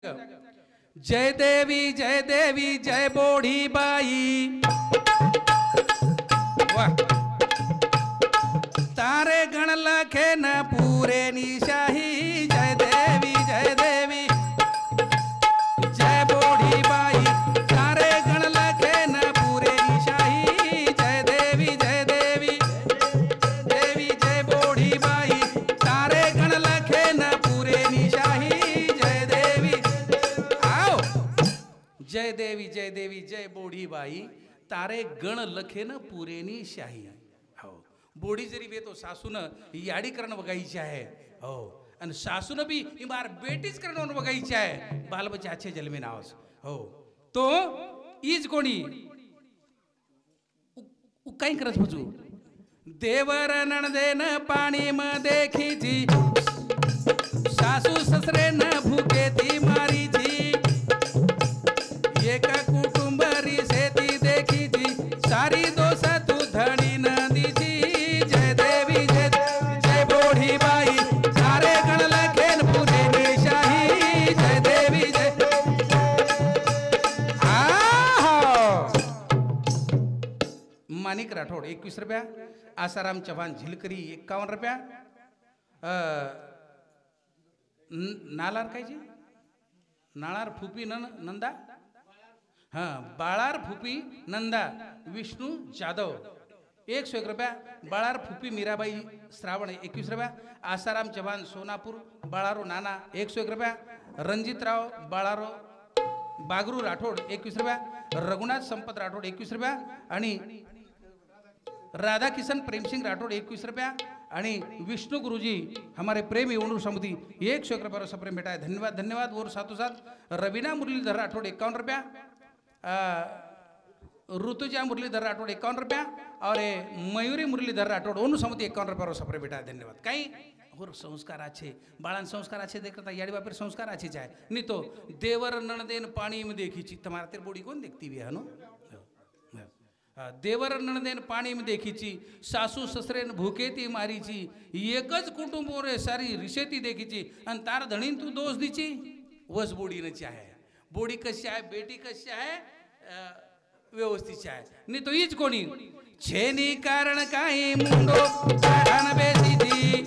जय देवी जय बोढ़ी बाई। वाह तारे गण लखे न पूरे निशाही। जय देवी जय बोढ़ी बाई। तारे गण लखे न पूरे निशाही। जय देवी जय बोढ़ी बाई। तारे गण लखे न पूरे निशाही। जय देवी आओ। जय देवी जय बोढ़ी बाई। तारे गण लखे न पुरेनी शाही। हो बोडी जरी वे तो सासून याडी करण बघायची आहे। हो आणि सासून बी इमार बेटीच करण बघायची आहे। बालबच्चे अच्छे जन्मे नावस। हो तो इज कोणी काही करत बजू देवर नणदेन पाणी म देखीची। सासू ससरे न भूके ती मारीची। एक कुटुंब रिसेती देखीची। सारी दोष तू धडी नदीची। जय देवी जय बोढ़ी बाई। सारे गण लखेन पुरे निशाही। जय देवी जय मानिक राठोड 21 रुपया। आसाराम चव्हाण झिलकरी 51 रुपया। नालार काय जी नाळार फुपी नंदा हाँ बाळार फुपी नंदा विष्णु जाधव 101 रुपया। बाळार फुपी मीराबाई श्रावण 21 रुपया। आसाराम चव्हाण सोनापूर बाळारो नाना 101 रुपया। रणजितराव बाळारो बागरू राठोड 21 रुपया। रघुनाथ संपत राठोड 21 रुपया। आणि राधा किशन प्रेमसिंग राठोड 21 रुपया। आणि विष्णु गुरुजी हमारे प्रेम एवं समिति 101 रुपया से प्रेम बेटा है। धन्यवाद और साथों साथ रवीना मुरलीधर राठोड 51 रुपया। ऋतुजा मुरलीधर राठोड 51 रुपया। और मयूरी मुरलीधर राठोड ओनु समिति 51 रुपया सप्रे बेटा धन्यवाद। काही और संस्कार अच्छे बाळान संस्कार अच्छे देखता याडी बापर संस्कार अच्छे चाहे नहीं तो देवर नणदेन पानी में देखी ची तुम्हारा तेरे बॉडी कौन देखती है नो। देवर नणदेन पाणी में देखीची। सासू ससरेन भूकेती मारीची। एकच कुटुंब रे सारी रिशेती देखीची। आणि तार धणीन तू दोष दीची वस बोडी नची आहे। बोडी कशी आहे बेटी कशी आहे व्यवस्थित आहे नहीं तो हीच कोणी छेनी कारण काही मुंडो चढान बेसीची।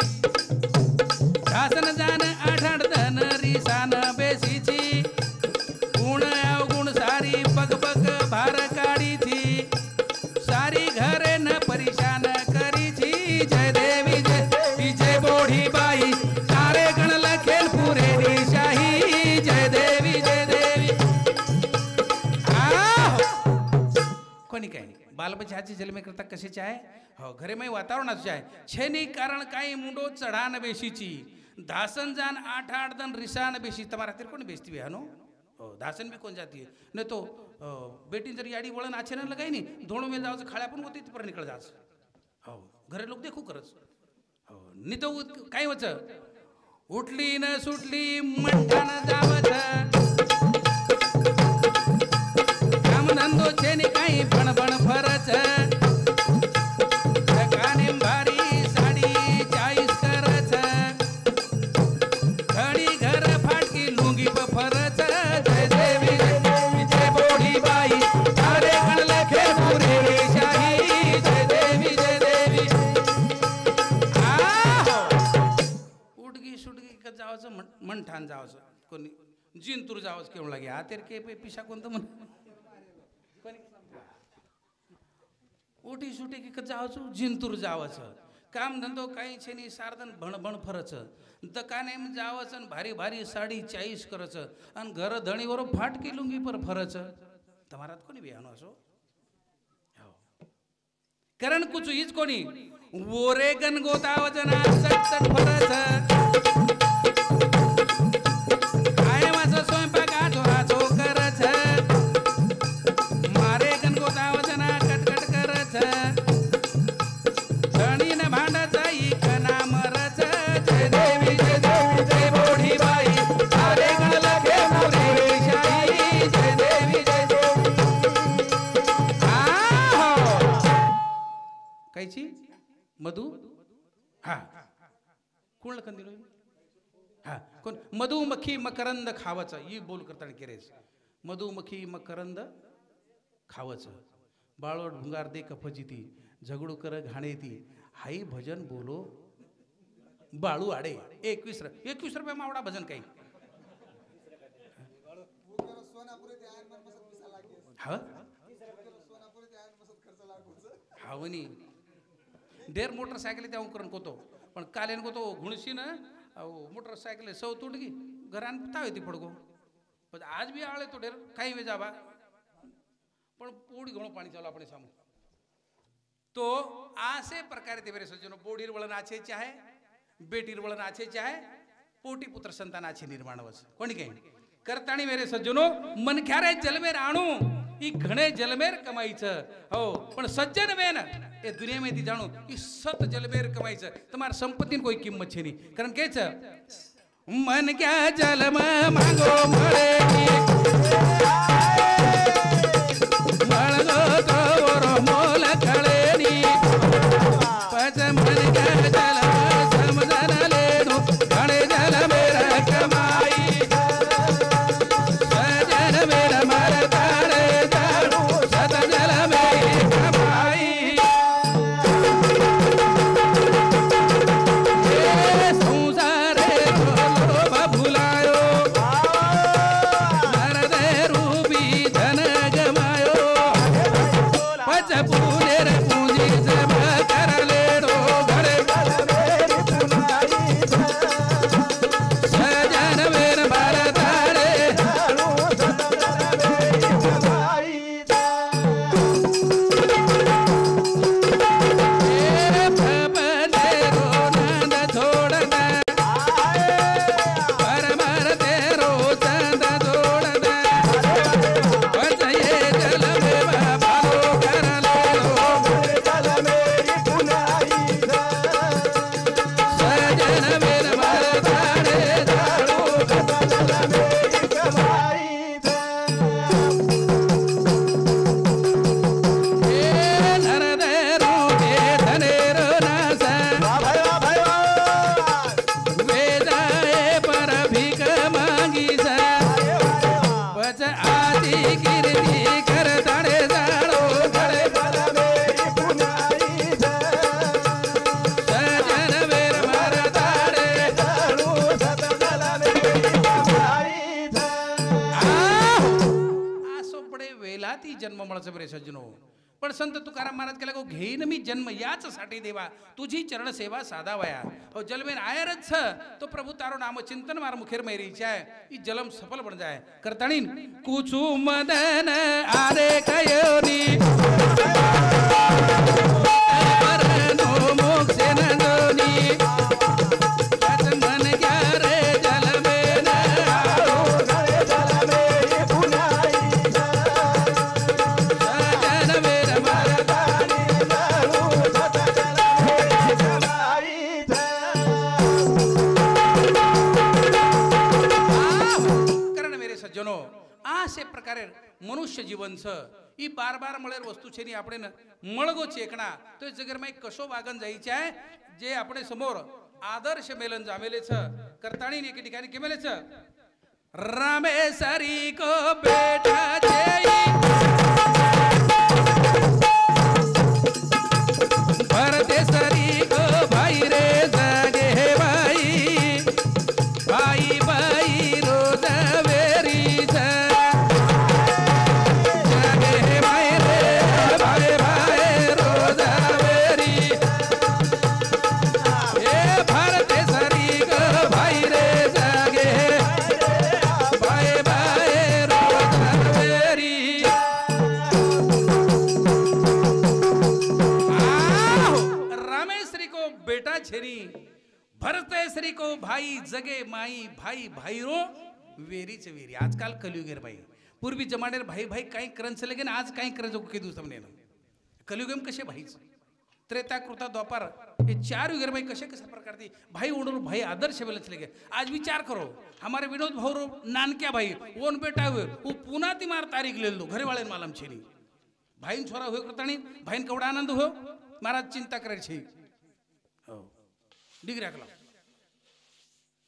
शासन जान आढाड धन रिसान बेसीची। गुण अवगुण सारी बग बग भार काढीची। सारी घरे न परेशान करीची। जय देवी जय बोढ़ी बाई। सारे गण लखेन पूरे निशाही। जय देवी कोणी काय बालबच्चे हाची जन्मे करता कशाचे आहे। हो घरे में वातावरणाचे आहे। छेनी कारण काही मुंडो चढान बेशीची। दासन जान 8 दन रिसान बेशी तुम्हारा तेरे कोण बेचती है नो। हो दासन भी कौन जाती है नहीं तो बेटी जर याडी वळण आछे न लगाई नहीं धोणो में जाओ खाळ्या पण होती पर निकळ जाच। हो घरे लोक देखू करच। हो नहीं तो काय होच उठली न सुटली मंठान जावच। काम धंदो छेनी काही पण फरच। काने भारी साडी 40 करच। घडी घर फाटकी लुंगी फरच। जय देवी जय बोढ़ी बाई। तारे गण लखे पूरे निशाही। जय देवी उडगी सुडगी का जावचं मन ठाण जावचं कोणी जिंतूर जावच केवळ लागे आ तेर के पिशा कोणतं मन उठी सुटी की जावचं जिंतूर जावचं। काम धंदो काही छेनी सारदन भण फरच। दकाने में जावच भारी भारी साडी 40 करच। आणि घर धणीवर फाटकी लुंगी पर फरच। तुम्हारा कोणी बियानो असो करण कुछ हीच कोणी वोरे गण गोतावजना सट फरच। काय माझं स्वयंपाक आजो करच। मारे गण गोतावजना कटकट करच। धणीन भांडाचा इक नाम रच। जय देवी जय बोढ़ी बाई। सारे गण लखे पुरे निशाही। जय देवी कायची मधु हा कोण लखन दिलो हा कोण मधुमक्खी मकरंद खावचं ही बोल करताना केरेस मधुमक्खी मकरंद खावचं बाळोट भुंगार दे कफची ती झगडू कर घाणे ती हाई भजन बोलो बाळू आडे 21 रुपये मावडा भजन काही हा हावनी डेर मोटरसायकल त्या करून कोतो पण कालेन कोतो घुणशी ना मोटरसायकल सौ तुट गी घरान तावे ती पडगो पण आज भी आळे तो डेर काही वे जाबा पण पोडी घणो पाणी चालू આપણે સામે तो आसे प्रकारे ते मेरे सज्जनों पोडीर वळण आछे चाहे बेटीर वळण आछे चाहे पोटी पुत्र संतान आछे निर्माण वस कोणी काय करताणी मेरे सज्जनों मनख्यारे जलमेर आणू ई घणे जलमेर कमाईचं हो पण सज्जन वेन ए दुनिया में ती जाणू ई सत जलमेर कमाईचं तुम्हार संपत्तीन कोई किंमत छे नहीं कारण केच मन क्या जलम मांगो मळे मळगो तोर मोल खळेनी पच मन क्या जलम समजन लेनो घणे जलमेर कमाई सजन मेर मरताळे जाणू सत जलमेर कमाई सज्जनो पण संत तुकाराम महाराज केला गो घेईन मी जन्म याच साठी देवा तुझी चरण सेवा साधावया हो जलमेन आयरच तो प्रभु तारो नाम चिंतन मार मुखेर मेरी इच्छा है ई जलम सफल बन जाए करताणीन कुछु मदन आरे कयोनी परनो मोक्ष नंदोनी मन क्या रे जलमेन प्रकारे मनुष्य जीवन छ ई बार बार मळेर वस्तू छे नी આપણે मळगो चेकणा तो जगर में कसो वागन जायचे आहे जे આપણે समोर आदर्श मेलन जामेले छ करताणी ने ठिकाणी केमेले छ रामेश्वरी को बेटा जेई भरतेश्वरी को भाई रे जागे भाई भाई भाई रोज वेरी भरतेश्वरी को भाई जगे माई भाई भाई रो वेरी चे वेरी आजकाल कलयुगेर भाई पूर्वी जमानेर भाई भाई काही करन से लेकिन आज काही करे जो के दिवस हमने कलयुगेम कसे भाई त्रेता कृता द्वापर ये चार युगर भाई कसे कसे प्रकार दी भाई उड़ो भाई आदर्श बेलच लेगे आज विचार करो हमारे विनोद भाऊ रो नानक्या भाई ओन बेटा हुए वो पुना ती मार तारीख ले लो घरे वाले मालम छेनी भाई छोरा हुए करतानी भाई कवड़ा आनंद हो महाराज चिंता करे छे डिग्री आकला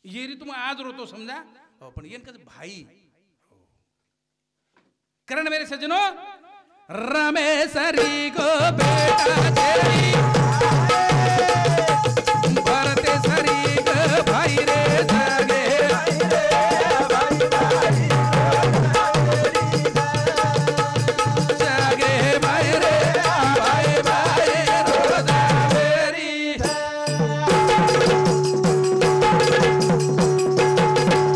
येरी तुम आज रोतो समझा हो, पण येन कद भाई हो. करण मेरे सज्जनों रमेशरी गो बेटा तेरी भरते सरी गो भाई रे जागे जागे भाई रे भाई भाई रोजा मेरी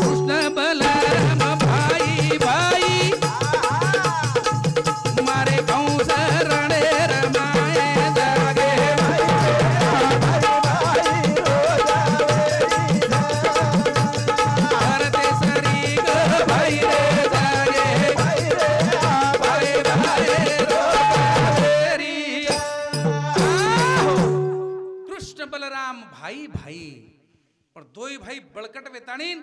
कृष्ण बलराम भाई भाई मारे कंस रणे रमाए जागे भरते सरी गो भाई रे जागे भाई भाई रोजा मेरी कृष्ण बलराम भाई भाई पण दोई भाई बळकट वेताणीन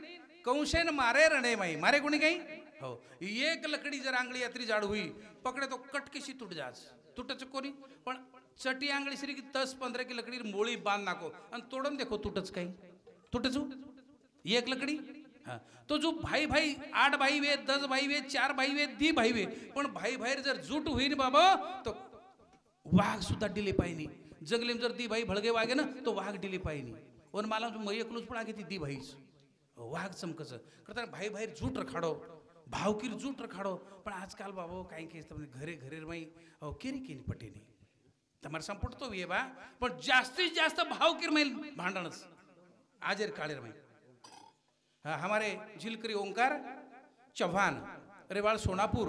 कंसेन मारे रणे माई मारे कोणी काही हो एक लकड़ी जर आंगली यात्री जाड़ हुई पकड़े तो कटकेशी टूट जास टूटच कोणी पण चटी आंगली श्री की 10-15 की लकड़ी मोळी बांध नाको आणि तोडून देखो टूटच काही टूटच एक लकड़ी हाँ तो जो भाई भाई 8 भाई वे 10 भाई वे 4 भाई वे 2 भाई वे पण भाई भाई जर जुट हुई ना बाबा तो वाघ सुद्धा डिले पाहिनी जंगलीम जर दी भाई भळगे वागे ना तो वाघ डिले पाहिनी वन माला मै एकलूच पण आगे ती दी भाईच वाघ चमकच करता भाई भाई जूट रखाडो भावकीर जूट रखाडो पण आजकाल बाबो काही काही તમને ઘરે ઘરે રમાઈ કેરી કેની પટે નહીં તમારે સંપૂટ તો એ બા પણ જાસ્તી જાસ્ત ભાવकीर મેલ ભાંડણસ આજેર કાળે રમાઈ हमारे झिलकरी ओंकार चव्हाण रेवाड़ सोनापुर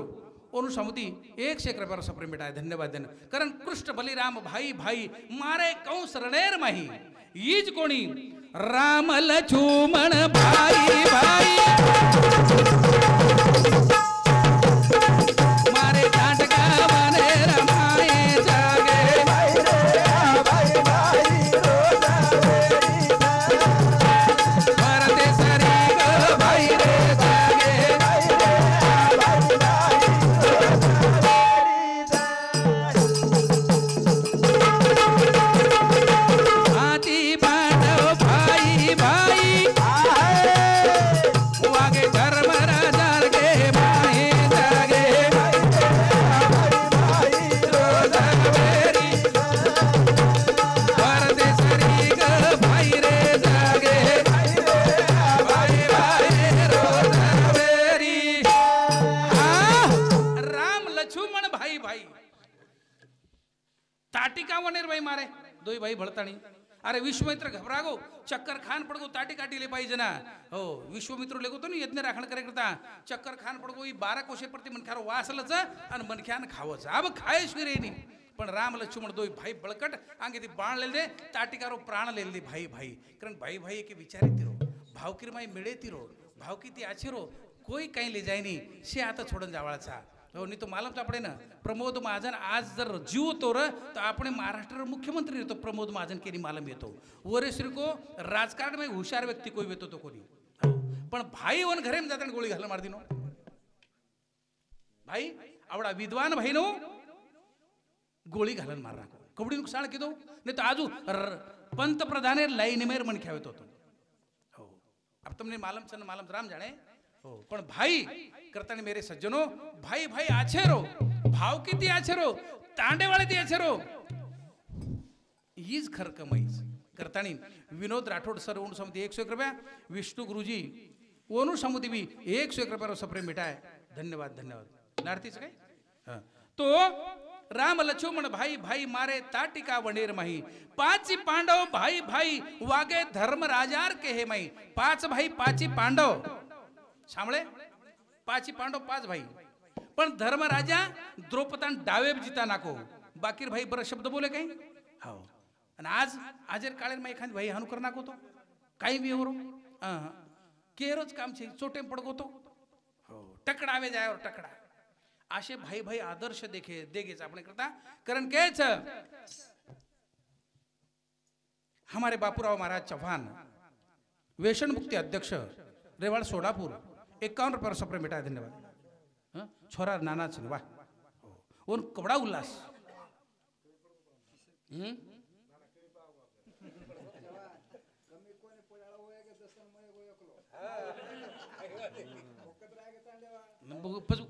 ओनु समुदी 101 रुपये सप्रेम बेटा धन्यवाद देना कारण कृष्ण बलिराम भाई भाई मारे कंस रणेर माही ईज कोणी राम लक्ष्मण भाई भाई मारे टाटका माने रमाए जागे भाई रे भाई भाई रोजा मेरी भरते सरी गो भाई रे जागे भाई रे भाई भाई रोजा मेरी हाथी पांडव भाई भाई वागे धर्म राजा गे माहे जागे भाई भाई रोजा मेरी भरते सरी गो भाई रे जागे भाई भाई रोजा मेरी राम लक्ष्मण भाई भाई ताटिका वनेर भाई मारे दोई भाई भळताणी अरे विश्वामित्र घबरा गो चक्कर खान पड़ गो ताटी काटी पाहिजे ना हो विश्वामित्र लेगो तो यज्ञ राखण करे करता चक्कर खान पड़ गो 12 कोशे प्रति मनख्यारो वासलच आणि मनख्यान खावच अब खाय शिरेनी पण राम लक्ष्मण दोई भाई बळकट आंगे ती बाण लेले ताटिकारो प्राण लेले भाई भाई कारण भाई भाई के विचारे तिरो भावकीर माई मिळे तिरो भावकी ती आछिरो कोई काही ले जायनी शे आता छोडून जावाळाचा हो नाही तो मालम आपणे ना प्रमोद महाजन आज जर जीव तो र तो आपण महाराष्ट्र मुख्यमंत्री येतो प्रमोद महाजन केनी मालम येतो वरेश्री को राजकारण में हुशार व्यक्ती कोई येतो तो कोणी पण भाई वन घरे में जाताना गोळी घालून मार दिनो भाई आवडा विद्वान भाई नो गोळी घालून मार राखो कबडी नुकसान किदो नाही तो आजू पंतप्रधान लाईन मेर मन ख्यावत होतो हो अब तुमने मालम सन मालम राम जाने हो पण भाई करतानी मेरे सज्जनों भाई भाई आछेरो भाव किती आछेरो तांडे वाले ती आछेरो हीच खर कमाईच करतानी विनोद राठोड सर ओणू समिती 101 रुपया विष्णु गुरुजी ओणू समिती भी 101 रुपया सप्रेम मिठाय धन्यवाद धन्यवाद नारतीच काय हां तो राम लक्ष्मण भाई भाई मारे ताटिका वनेर माही 5 पांडव भाई भाई वागे धर्म राजार के हे माई 5 भाई 5 पांडव सामळे 5 पांडव 5 भाई पण धर्मराजा द्रौपदान डावे जिता नाको बाकीर भाई बर शब्द बोले काही हो आणि आज आजेर काळेर मा एखादी भाई हानु कर नाको तो काही बी होरो केरोच काम छे चोटे पडगो तो हो टकडावे जायवर टकड़ा आशे भाई भाई आदर्श देखे देगेच आपण करता कारण केच हमारे बापूराव महाराज चव्हाण व्यसन मुक्ति अध्यक्ष रेवाड़ सोडापुर 51 रुपये सप्रेम बेटा धन्यवाद छोरा नाना छे वाह ओन कबड़ा उल्लास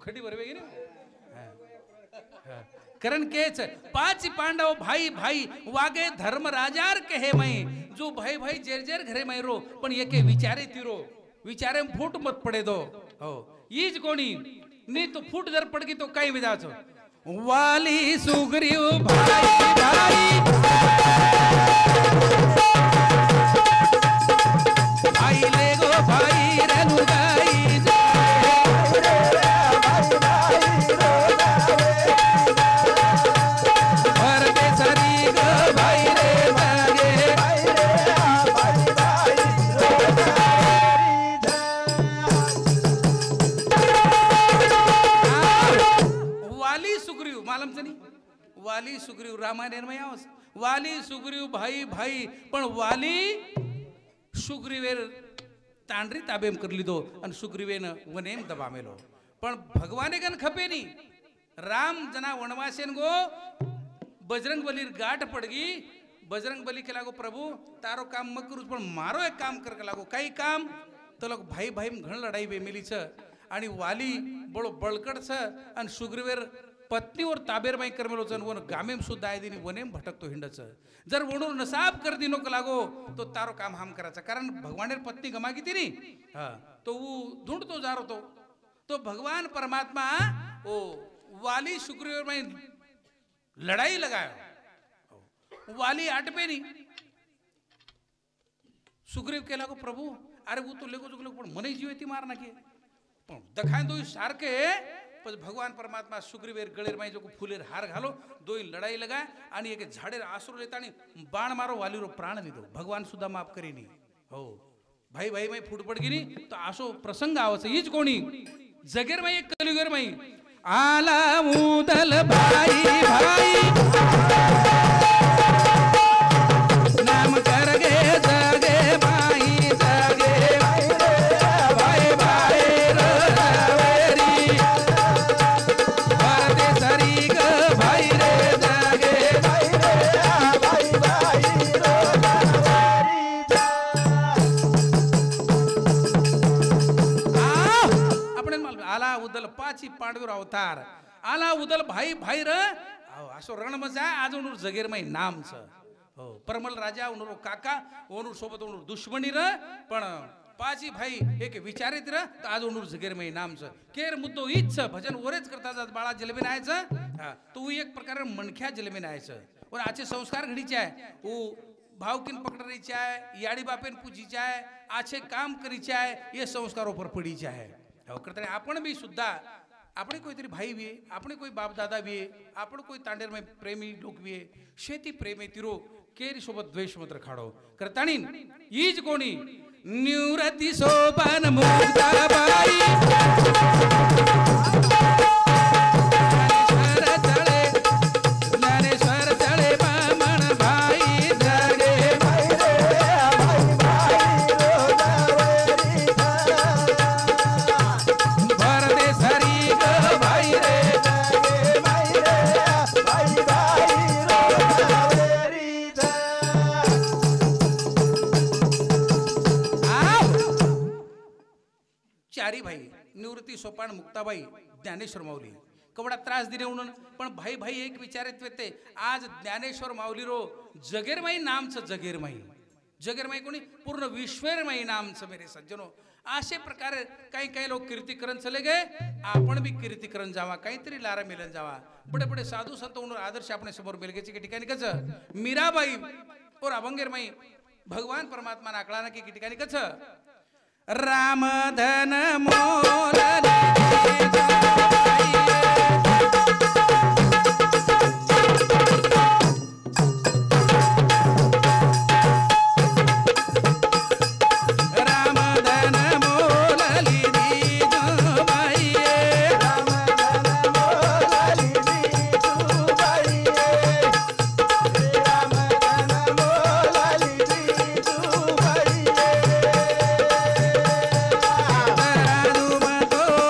खडी भरवे कारण केच पाच पांडव भाई भाई वागे धर्म राजार कहे मैं जो भाई भाई जेर जेर घरे मैं रो पण एके विचारे तिरो विचारे फूट मत पडे दो हो ईज कोणी नी तो फूट जर पडगी तो काही विधाचो वाली सुग्रीव भाई भाई भाई ले गो भाई रनु गाई वाली सुग्रीव रामायण में आवस वाली सुग्रीव भाई भाई पण वाली सुग्रीवेर तांडरी ताबेम कर लीधो आणि सुग्रीवेन वनेम दबामेलो पण भगवाने गन खपे नी राम जना वनवासेन गो बजरंग बलीर गाठ पडगी बजरंग बली के लागो प्रभु तारो काम मत करू पण मारो एक काम कर लागो काही काम तो लोग भाई भाई घण लढाई बेमेली छ आणि वाली बळो बळकड छ आणि सुग्रीवेर पत्नीवर ताबेर माई करमेलो जन वन गामेम सुद्धा आहे दिनी वनेम भटकतो हिंडच जर वणूर नसाब कर दिनो क लागो तो तारो काम हम करायचा कारण भगवानेर पत्नी गमा की तिनी हां तो वो ढूंढतो जा रहो तो भगवान परमात्मा ओ वाली सुग्रीव माई लड़ाई लगायो वाली आटपे नी सुग्रीव के लागो प्रभु अरे वो तो लेगो जुगलो पण मने जीव ती मार नाके पण दखाय दो सारखे भगवान परमात्मा सुग्रीवेर गळेर माई जो फुलेर हार घालो दोई लड़ाई लगाय आणि एक झाडेर आसरो लेता आणि बाण मारो वालीरो प्राण लीधो भगवान सुद्धा माफ करेनी हो भाई भाई माई फूट पड गेली तो आसो प्रसंग आवस हीच कोणी जगेर माई एक कलियुगेर माई आला मुदल भाई भाई नाम करगे जगे भाई जगे भाई भाई उदल पाची पांडवर अवतार आला उदल भाई भाई र असो रण मजा आज उनूर जगेर माई नाम छ हो परमल राजा उनूर काका उनूर सोबत उनूर दुश्मनी र पण पाची भाई एक विचारित र तो आज उनूर जगेर माई नाम छ केर मुद्दो हीच छ भजन ओरेच करता जात बाळा जलबेन आयच हां तो एक प्रकार मनख्या जलबेन आयच और आचे संस्कार घडीचे आहे ओ भावकीन पकडरीचे आहे याडी बापेन पूजीचे आहे आचे काम करीचे आहे ये संस्कार ऊपर पडीचे आहे हो करते आपण भी सुद्धा આપણે કોઈ તરી ભાઈ વીએ આપણે કોઈ બાપ દાદા વીએ આપણે કોઈ તાંડેર में प्रेमी लोक वीए शेती प्रेमी तिरो केरी सोबत द्वेष मत रखाडो करताणी ईज कोणी निवृत्ती सोपान मुक्ताबाई चारी भाई निवृत्ती सोपान मुक्ताबाई ज्ञानेश्वर माऊली कवडा त्रास दिले म्हणून पण भाई भाई एक विचारित होते आज ज्ञानेश्वर माऊली रो जगेरमाई नाम छ जगेरमाई कोणी पूर्ण विश्वेरमाई नाम छ मेरे सज्जनो असे प्रकारे काही काही लोक कीर्तिकरण चले गए आपण भी कीर्तिकरण जावा काहीतरी लारा मिलन जावा बड़े बड़े साधू संत उनर आदर्श अपने समोर मिलगेचे के ठिकाणी कच मीराबाई और अभंगेरमाई भगवान परमात्मा नाकळाना की ठिकाणी कच राम धन मोल तो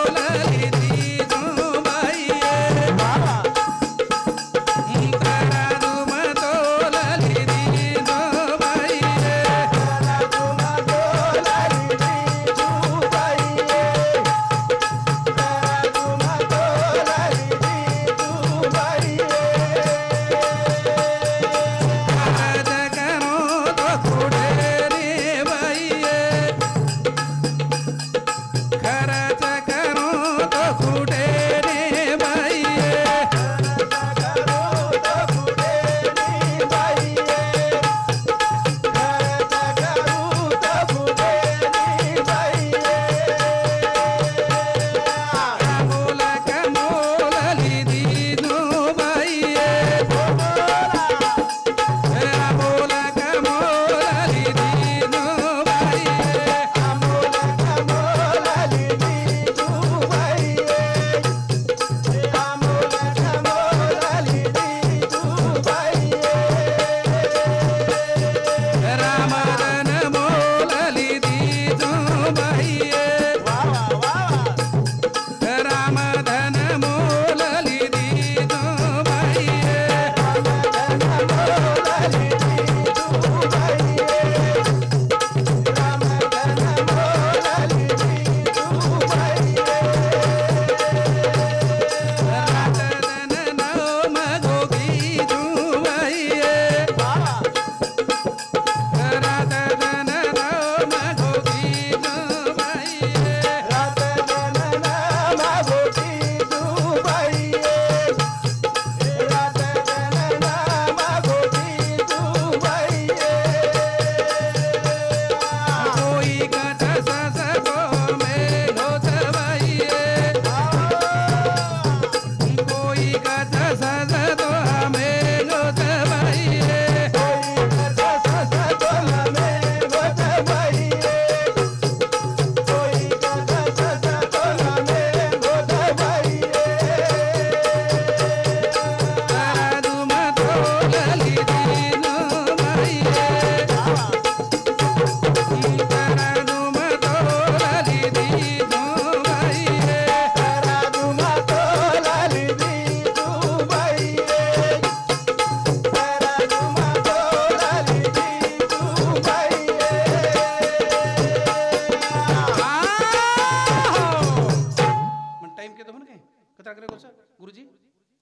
टाइम के तो हो ना कहीं कतरा करे को गुरुजी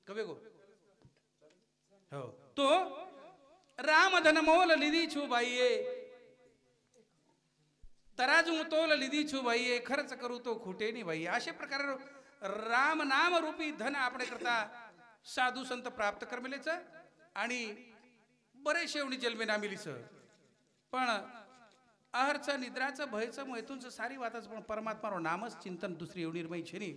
कवे को हो तो राम धन मोल लिधी छु बाईये तराजू तोल लिधी छु बाईये खर्च करू तो खुटे नाही बाई अशा प्रकारे राम नाम रूपी धन आपण करता साधू संत प्राप्त करमिलेच आणि बरेचसे एवढी जन्मे नामिलीच पण आहरचं निद्राचं भयचं मैथूनचं सारी वाताच पण परमात्मा नामच चिंतन दुसरी एवढी निर्मय छेनी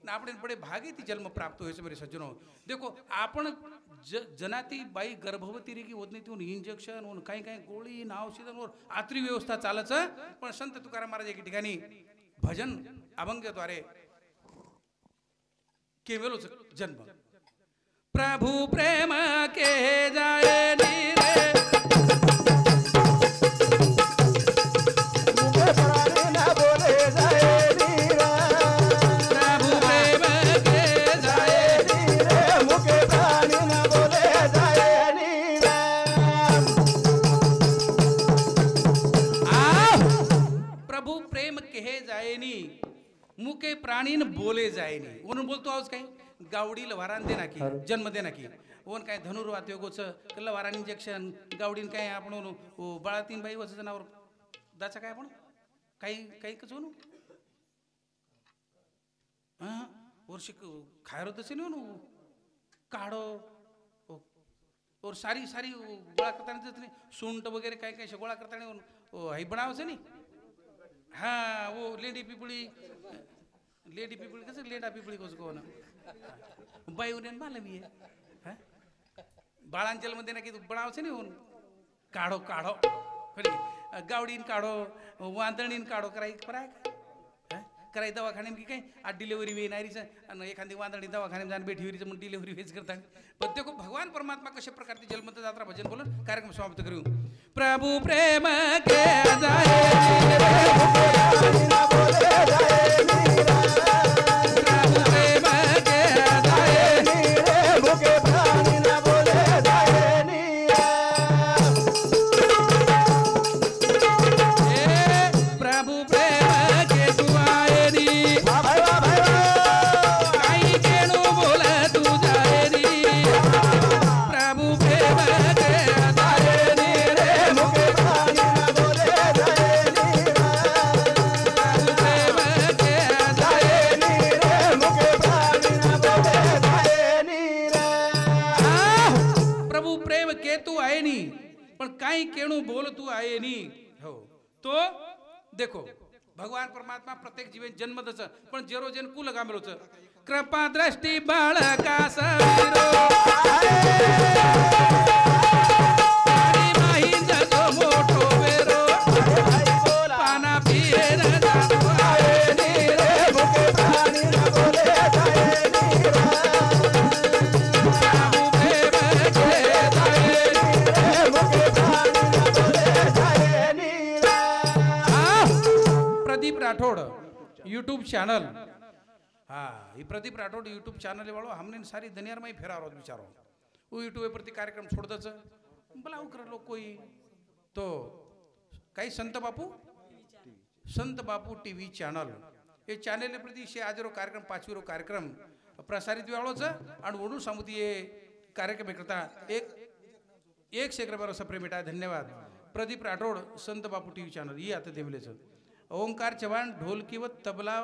ना आपण बड़े भागी ती जन्म प्राप्त होयचे मेरे सज्जनो देखो आपण जनाती बाई गर्भवती रे की ओदनी ती इंजेक्शन और काही काही गोळी औषध और आत्री व्यवस्था चालच पण संत तुकाराम महाराज एके ठिकाणी भजन अभंगद्वारे केवलोच जन्म प्रभु प्रेम के जाए नीरे मुके प्राणीन बोले जाए नहीं उन्होंने बोलतो आवाज काही गावडी लवारान देना की जन्म देना की ओन काय धनुर्वात योगोच लवारान इंजेक्शन गावडीन काय आपण बाळातीन बाई वच जनावर दाचा काय आपण काही काही कच होनो हां वर्ष खायरो तसे नो काढो और सारी सारी गोळा करताना नाही सुंट वगैरे काय काय गोळा करताना हे बनावच नाही हाँ वो लेडी पिपली कसं लेडा पिपली कसं कोण बाई उन्हें मालूम है बाळांचल मध्ये ना की तू बनावच नाही होऊन काढो काढो गावडीन काढो वांदणीन काढो कराय कराय दवाखाने की काय आज डिलिव्हरी वे नारीच आणि एखादी वांदणी दवाखाने जाण बेठीवरीच म्हणून डिलिव्हरी वेच करतात पण देखो भगवान परमात्मा कशा प्रकारचे जन्मत जात्रा भजन बोलून कार्यक्रम समाप्त करू प्रभु प्रेम के देखो भगवान परमात्मा प्रत्येक जीवन जन्मदच पण जेरो जन कुल गामलोच कृपा दृष्टी बाळका सविरो आणि माही जसो मोठो वेरो पाना पिये न जातो आहे नी रे भुके प्राणी न बोले जाए नी प्रदीप राठौड़ यूट्यूब चैनल हाँ ये प्रदीप राठौड़ यूट्यूब चैनल वालों हमने सारी दुनिया में फेरा रोज बिचारो वो यूट्यूब प्रति कार्यक्रम छोड़ दच बोला कर लो कोई तो काही संत बापू टीव्ही चॅनल हे चॅनल प्रति शे आजरो कार्यक्रम 5वीरो कार्यक्रम प्रसारित वेळोच आणि ओढून सांगूती हे कार्यक्रम करता एक शेकरबार सप्रेमिटा धन्यवाद प्रदीप राठौड़ संत बापू टीव्ही चॅनल ही आता देवलेच ओंकार चव्हाण ढोलकी व तबला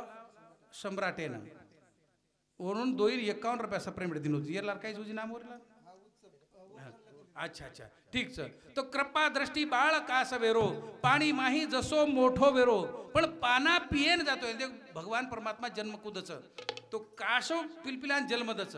सम्राटेन वरून 251 रुपया सप्रेमिट दिन होती यार काय तुझी नाम वरला अच्छा अच्छा ठीक सर तो कृपा दृष्टी बाळ का सवेरो पाणी माही जसो मोठो वेरो पण पाना पियेन जातोय भगवान परमात्मा जन्म कुदच तो काशो पिलपिलान जन्मदच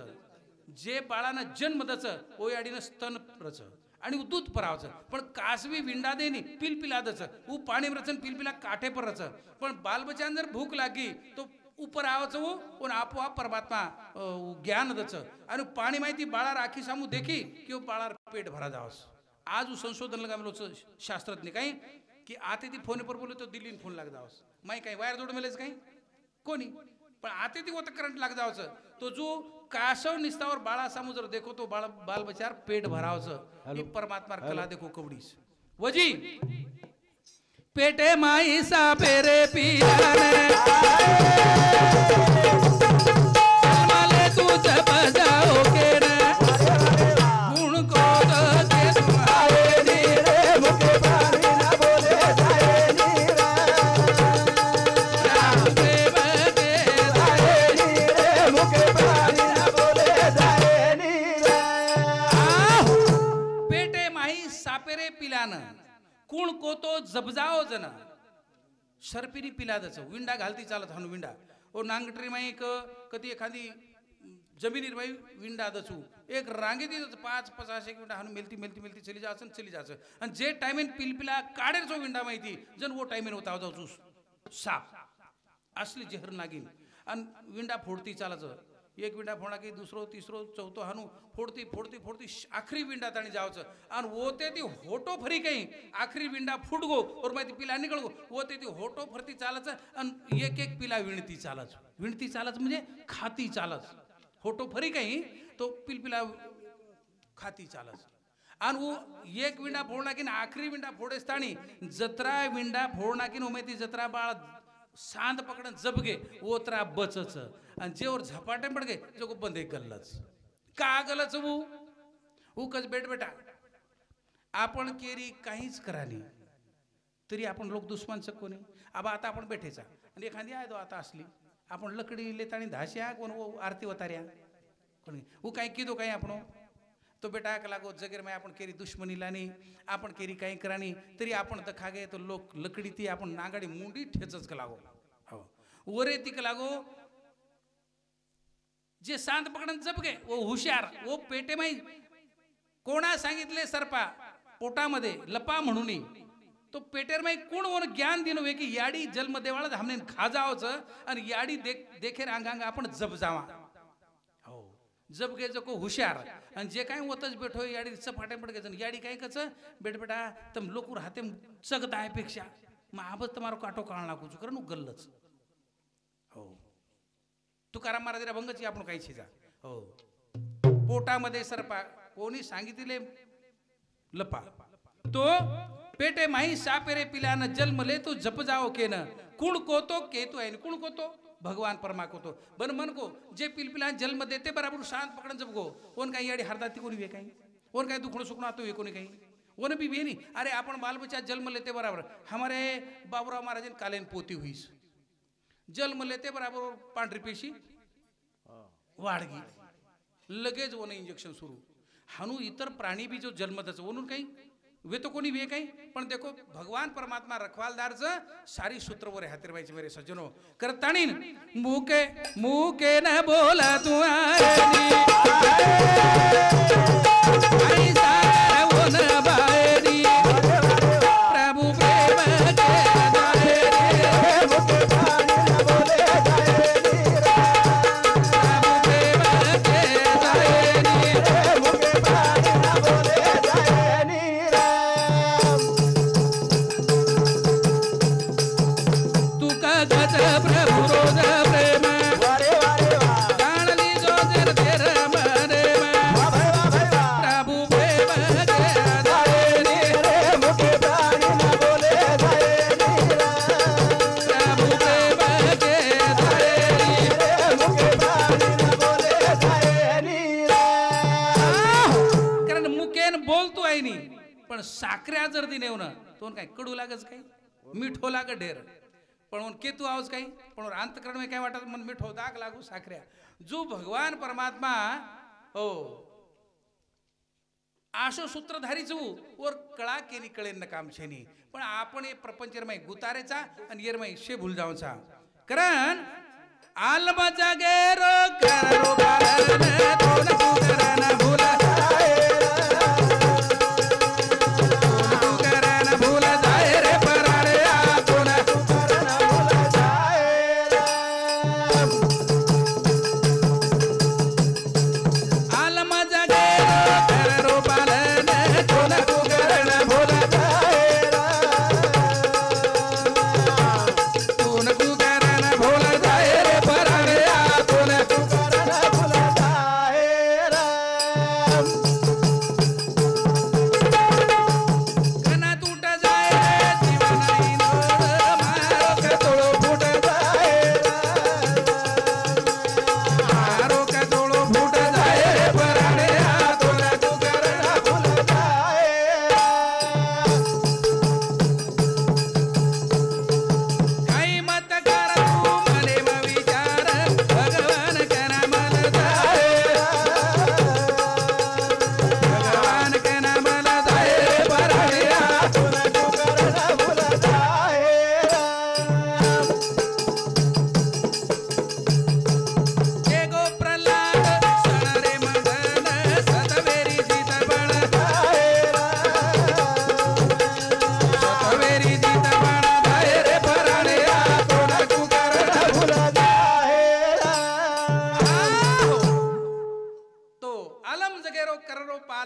जे बाळानं जन्मदच ओयाडीनं स्तन रच आणि दूध परावचं पण कासवी विंडा देनी पिलपिलादच ऊ पाणी रचन पिलपिला काठे पर रच पण बालबच्चान जर भूक लागी तो ऊपर आवच वो और आपोआप परमात्मा ज्ञान दच आणि पाणी माहिती बाळा राखी सामू देखी कि वो बाळा पेट भरा जावस आज ऊ संशोधन लगा मिलोच शास्त्रज्ञ काही की आते ती फोन पर बोले तो दिल्लीन फोन लाग जावस माई काही वायर जोड मिलेच काही कोणी पण आते ती होत करंट लाग जावच तो जो कासव निस्तावर बाळा सामू जर देखो तो बाल बचार पेट भरावच ही परमात्मा कला देखो कवडीस वजी पेटे माई सा पेरे पियाने कुण कोतो जबजाओ जना शर्पिनी पिलादच विंडा घालती चालत हानु विंडा ओ नांगटरी माई कधी एखादी जमिनीर माई विंडा दचू एक रांगे दी 5-50 एक विंडा हानु मिलती मिलती मिलती चली जाचं आणि जे टाइमेन पिलपिला काढेर जो विंडा माहिती जन वो टाइमेन होता जाऊ साप असली जहर नागिन आणि विंडा फोडती चालायचं एक विंडा फोडा की दुसरो तिसरो चौथो हानू फोडती फोडती फोडती आखरी विंडा ताणी जावचं आणि होते ती होटो फरी काही आखरी विंडा फुट गो और माहिती पिला निकळ गो होते ती होटो फरती चालायचं आणि एक पिला विणती चालायचं म्हणजे खाती चालच होटो फरी काही तो पिलपिला खाती चालच आणि वो एक विंडा फोडना की आखरी विंडा फोडेस्तानी जत्रा विंडा फोडना की माहिती जत्रा बाळ सांद पकडन जबगे ओतरा बचच आणि जेवर झपाटे पडगे जो बंदे गल्लच का गलच वो कच बेटा आपण केरी काहीच करानी तरी आपण लोक दुश्मन कोणी आबा आता आपण बेठेचा आणि एखादी आहे तो आता असली आपण लकडी लेतानी धाश्या कोण वो आरती वतार्या कोणी वो काही किदो काही आपण तो बेटा का लागो जगेर में आपण केरी दुश्मनी लानी आपण केरी काही करानी तरी आपण तर खागे तो लोक लकडी ती आपण नागाडी मुंडी ठेचच का लागो हो वरे ती का लागो जे शांत पकडन जपगे वो हुशार वो पेटे माई कोणा सांगितले सरपा पोटामध्ये लपा म्हणून तो पेटेर माई कोण वन ज्ञान दिनो वे की याडी जन्म देवाळा हमने खाजावचं आणि याडी देखेर अंगांग आपण जप जावा हो जब गे को हुशार आणि जे काय होतच बेठो याडी चपाटे पड गए याडी काय कच बेटा तम लोक राहते चगत आहे पेक्षा मग आबत तुम्हारो काटो काळ नाकू चुकर नु गल्लच हो तुकाराम महाराज भंगची आपण काही जा हो पोटामध्ये सरपा कोणी सांगितले लपा तो पेटे माही सापेरे पिलान जन्म ले तो जप जाओ के न कुण कोतो केतु है कुण कोतो भगवान परमा को तो बन मन को जे पिलपिला जन्म देते बराबर शांत पकड़न जब गो ओन काही याडी हरदाती कोणी वे काही ओन काही दुखणं सुखणं आतो वे कोणी काही ओन भी वे नहीं अरे आपण बाल बच्चा जन्म लेते बराबर हमारे बाबूराव महाराज कालेन पोती हुईस जन्म लेते बराबर पांढरी पेशी वाढगी लगेच ओन इंजेक्शन सुरू हानू इतर प्राणी भी जो जन्म दच ओनून काही वे तो कोणी वे काही पण देखो भगवान परमात्मा रखवालदार सारी सूत्र वर हातिर व्हायचे मेरे सज्जनो करताणीन मुके न बोला तू आई सारे वो न बायरी प्रभु प्रेम के दायरे मुके पानी न बोले दायरी प्रभु प्रेम के दायरे मुके पानी न बोले दायरी प्रभु रोज प्रेम जाणली जो जर तेर मने प्रभु प्रेम के दायरे मुके प्राणी न बोले दायरे प्रभु प्रेम के दायरे मुके प्राणी न बोले दायरे कारण मुकेन बोलतो आहे नी पण साखऱ्या जर दिनेव ना तो काय कडू लागच काही मिठो लाग ढेर पण केतु आवाज काही पण अंतकरण में काय वाटत मन मिठो दाग लागू साखऱ्या जो भगवान परमात्मा हो आशो सूत्रधारी जो और कळा केली कळेन न काम छेनी पण आपण हे प्रपंच रमाई गुतारेचा आणि येरमाई शे भूल जाऊचा कारण आलमा जागे रो करो बारन तोन कुकरन भूला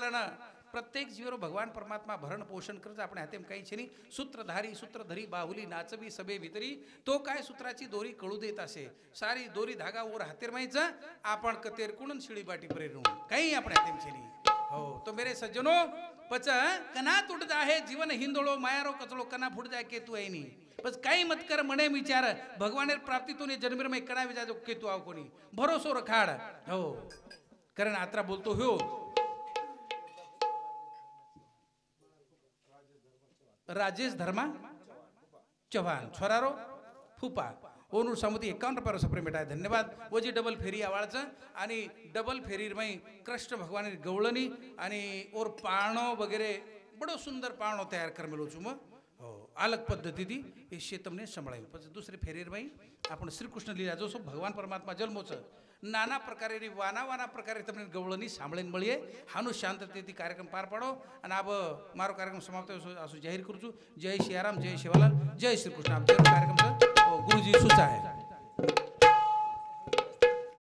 कारण प्रत्येक जीवर भगवान परमात्मा भरण पोषण करत आपण हातेम काही छे सूत्रधारी सूत्रधरी बाहुली नाचवी सबे भितरी तो काय सूत्राची दोरी कळू देत असे सारी दोरी धागा वर हातेर माहीचा आपण कतेर कुणन शिळी बाटी प्रेरणू काही आपण हातेम छे हो तो मेरे सज्जनो पच कना तुटत आहे जीवन हिंदोळो मायारो कचलो कना फुट जाय केतू आहे नी बस काही मत कर मने विचार भगवान प्राप्ती तो जन्मीर में कणा विचार केतू आव कोणी भरोसो रखाड हो कारण आत्रा बोलतो हो राजेश धर्मा चौहान छोरारो फुपा ओनूर सामुदी 51 रुपये मिटाय धन्यवाद वो जी डबल फेरी आवाळचं आणि डबल फेरीर में कृष्ण भगवान गवळणी आणि और पाळणो वगैरे बडो सुंदर पाळणो तयार कर मिळू छु हो अलग पद्धती थी हे शेतमने संभाळावी पण दुसरे फेरीर में आपण श्रीकृष्ण लीला जो सो भगवान परमात्मा जन्मोच नाना प्रकारे वाना वाना प्रकारे તમને ગવળની સાંભળીને મળીએ હાનું શાંતિથી કાર્યક્રમ પાર પાડો અને આપ મારો કાર્યક્રમ સમાપ્ત આસુ જાહેર કરું છું જય સિયારામ જય શિવાલાલ જય શ્રી કૃષ્ણ આપ જેનો કાર્યક્રમ ગુરુજી સૂચા है।